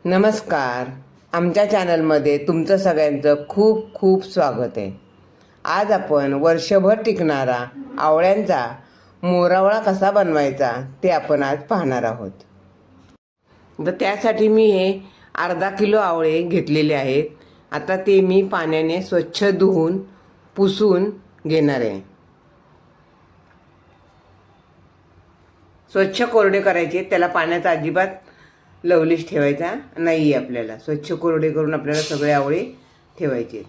नमस्कार. आमच्या चॅनलमध्ये तुमचं सगळ्यांचं खूप खूप स्वागत आहे. आज आपण वर्षभर टिकणारा आवळ्यांचा मोरावळा कसा बनवायचा ते आपण आज पाहणार आहोत. तर त्यासाठी मी हे अर्धा किलो आवळे घेतलेले आहेत. आता ते मी पाण्याने स्वच्छ धुवून पुसून घेणार आहे. स्वच्छ कोरडे करायचे, त्याला पाण्याचा अजिबात लवलेश ठेवायचा नाही आहे. आपल्याला स्वच्छ कोरडे करून आपल्याला सगळे आवळे ठेवायचे.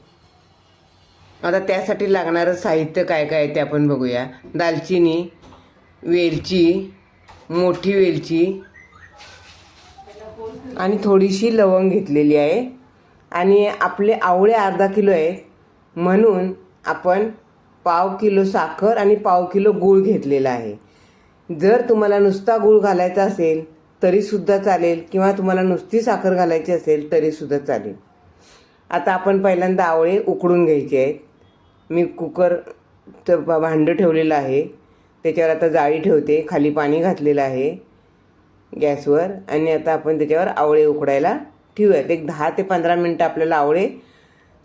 आता त्यासाठी लागणारं साहित्य काय काय आहे ते आपण बघूया. दालचिनी, वेलची, मोठी वेलची आणि थोडीशी लवंग घेतलेली आहे. आणि आपले आवळे अर्धा किलो आहेत म्हणून आपण पाव किलो साखर आणि पाव किलो गूळ घेतलेला आहे. जर तुम्हाला नुसता गूळ घालायचा असेल तरीसुद्धा चालेल, किंवा तुम्हाला नुसती साखर घालायची असेल तरीसुद्धा चालेल. आता आपण पहिल्यांदा आवळे उकडून घ्यायचे आहेत. मी कुकरचं भांडं ठेवलेलं आहे, त्याच्यावर आता जाळी ठेवते, खाली पाणी घातलेलं आहे गॅसवर. आणि आता आपण त्याच्यावर आवळे उकडायला ठेवूयात. एक 10 ते 15 मिनटं आपल्याला आवळे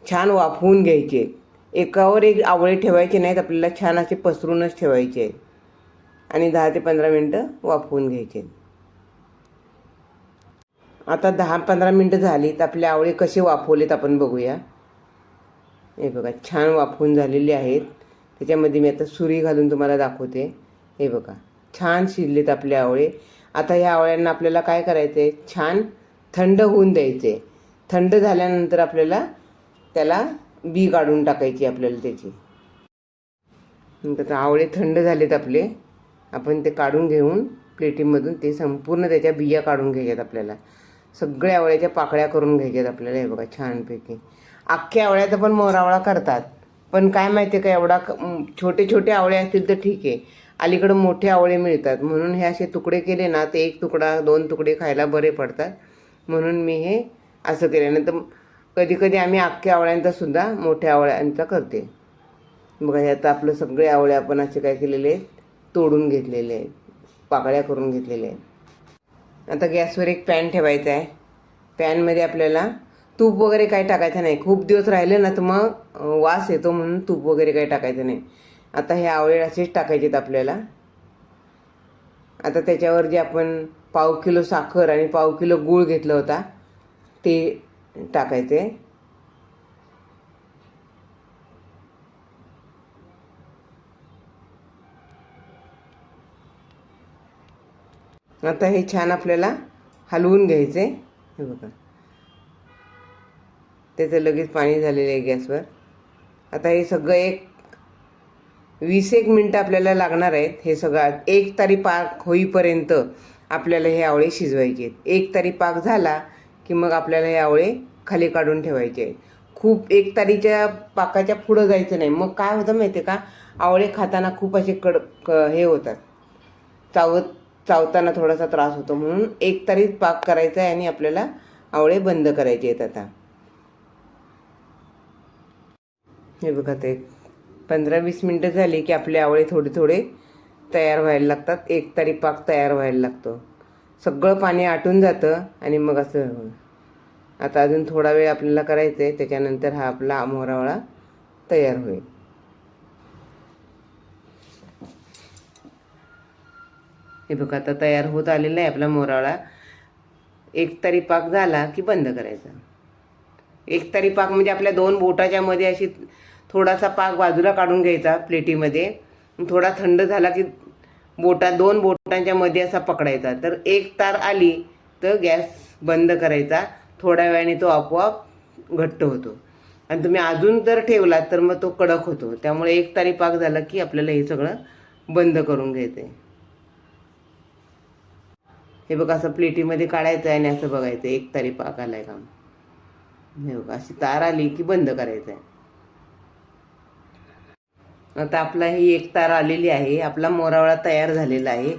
छान वाफवून घ्यायचे. एकावर एक आवळे ठेवायचे नाहीत, आपल्याला छान असे पसरूनच ठेवायचे आहेत आणि 10 ते 15 मिनटं वाफवून घ्यायचे. आता 10-15 मिनटं झाली तर आपले आवळे कसे वाफवलेत आपण बघूया. हे बघा, छान वाफवून झालेले आहेत. त्याच्यामध्ये मी आता सुरी घालून तुम्हाला दाखवते. हे बघा, छान शिजलेत आपले आवळे. आता ह्या आवळ्यांना आपल्याला काय करायचं आहे, छान थंड होऊन द्यायचे. थंड झाल्यानंतर आपल्याला त्याला बी काढून टाकायची आपल्याला त्याची. नंतर आवळे थंड झालेत आपले, आपण ते काढून घेऊन प्लेटीमधून ते संपूर्ण त्याच्या बिया काढून घ्यायच्यात. आपल्याला सगळ्या आवळ्याच्या पाकळ्या करून घ्यायच्यात आपल्याला. हे बघा, छानपैकी. अख्ख्या आवळ्याचा पण मोरावळा करतात, पण काय माहिती आहे का, एवढा छोटे छोटे आवळे असतील तर ठीक आहे. अलीकडं मोठे आवळे मिळतात म्हणून हे असे तुकडे केले ना, ते एक तुकडा 2 तुकडे खायला बरे पडतात, म्हणून मी हे असं केल्यानंतर कधी कधी आम्ही अख्ख्या आवळ्यांचा सुद्धा मोठ्या आवळ्यांचा करते. बघा, हे आता आपलं सगळे आवळे आपण असे काय केलेले आहेत, तोडून घेतलेले आहेत, पाकळ्या करून घेतलेले आहेत. आता गॅसवर एक पॅन ठेवायचा आहे. पॅनमध्ये आपल्याला तूप वगैरे काही टाकायचं नाही. खूप दिवस राहिले ना तर मग वास येतो, म्हणून तूप वगैरे काही टाकायचं नाही. आता हे आवळे असेच टाकायचे आहेत आपल्याला. आता त्याच्यावर जे आपण पाव किलो साखर आणि पाव किलो गूळ घेतला होता ते टाकायचे. आता हे छान आपल्याला हलवून घ्यायचे. हे बघा, त्याचं लगेच पाणी झालेलं आहे गॅसवर. आता हे सगळं 20-एक मिनटं आपल्याला लागणार आहेत. हे सगळं एक तारी पाक होईपर्यंत आपल्याला हे आवळे शिजवायचे आहेत. एक तारी पाक झाला की मग आपल्याला हे आवळे खाली काढून ठेवायचे आहेत. खूप एक तारीच्या पाकाच्या पुढं जायचं नाही, मग काय होतं माहिती आहे का, आवळे खाताना खूप असे हे होतात, चावताना थोडासा त्रास होतो. म्हणून एक तारीच पाक करायचा आहे आणि आपल्याला आवळे बंद करायचे आहेत. आता हे बघा, ते 15-20 मिनटं झाली की आपले आवळे थोडे थोडे तयार व्हायला लागतात. एक तारी पाक तयार व्हायला लागतो, सगळं पाणी आटून जातं आणि मग असं. आता अजून थोडा वेळ आपल्याला करायचं आहे, त्याच्यानंतर हा आपला मोरावळा तयार होईल. हे बघा, आता तयार होत आलेला आहे आपला मोरावळा. एक तारी पाक झाला की बंद करायचा. एक तारी पाक म्हणजे आपल्या 2 बोटाच्या मध्ये अशी थोडासा पाक बाजूला काढून घ्यायचा प्लेटीमध्ये. थोडा थंड झाला की 2 बोटांच्या मध्ये असा पकडायचा. तर एक तार आली तर गॅस बंद करायचा. थोड्या वेळाने तो आपोआप घट्ट होतो, आणि तुम्ही अजून जर ठेवलात तर मग तो कडक होतो. त्यामुळे एक तारी पाक झाला की आपल्याला हे सगळं बंद करून घ्यायचं आहे. हे बघा, असं प्लेटीमध्ये काढायचं आहे आणि असं बघायचं एक तारी पाक आलाय का. हे बघा, अशी तार आली की बंद करायचं आहे. आता आपला ही एक तार आलेली आहे, आपला मोरावळा तयार झालेला आहे.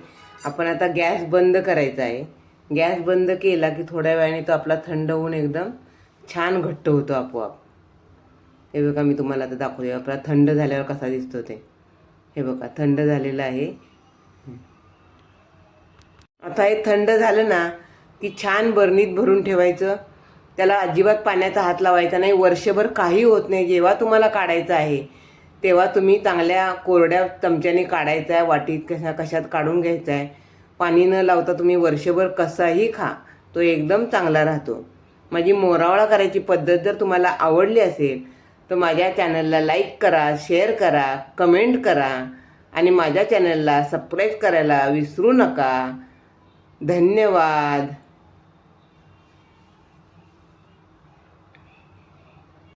आपण आता गॅस बंद करायचा आहे. गॅस बंद केला की थोड्या वेळाने तो आपला थंड होऊन एकदम छान घट्ट होतो आपोआप. हे बघा, मी तुम्हाला आता दाखवते आपला थंड झाल्यावर कसा दिसतो ते. हे बघा, थंड झालेलं आहे. आता हे थंड झालं ना की छान बरणीत भरून ठेवायचं. त्याला अजिबात पाण्याचा हात लावायचा नाही. वर्षभर काही होत नाही. जेव्हा तुम्हाला काढायचं आहे तेव्हा तुम्ही चांगल्या कोरड्या चमच्याने काढायचा आहे, वाटीत कशात काढून घ्यायचा आहे. पाणी न लावता तुम्ही वर्षभर कसाही खा, तो एकदम चांगला राहतो. माझी मोरावळा करायची पद्धत जर तुम्हाला आवडली असेल तर माझ्या चॅनलला लाईक करा, शेअर करा, कमेंट करा आणि माझ्या चॅनलला सबस्क्राईब करायला विसरू नका. धन्यवाद.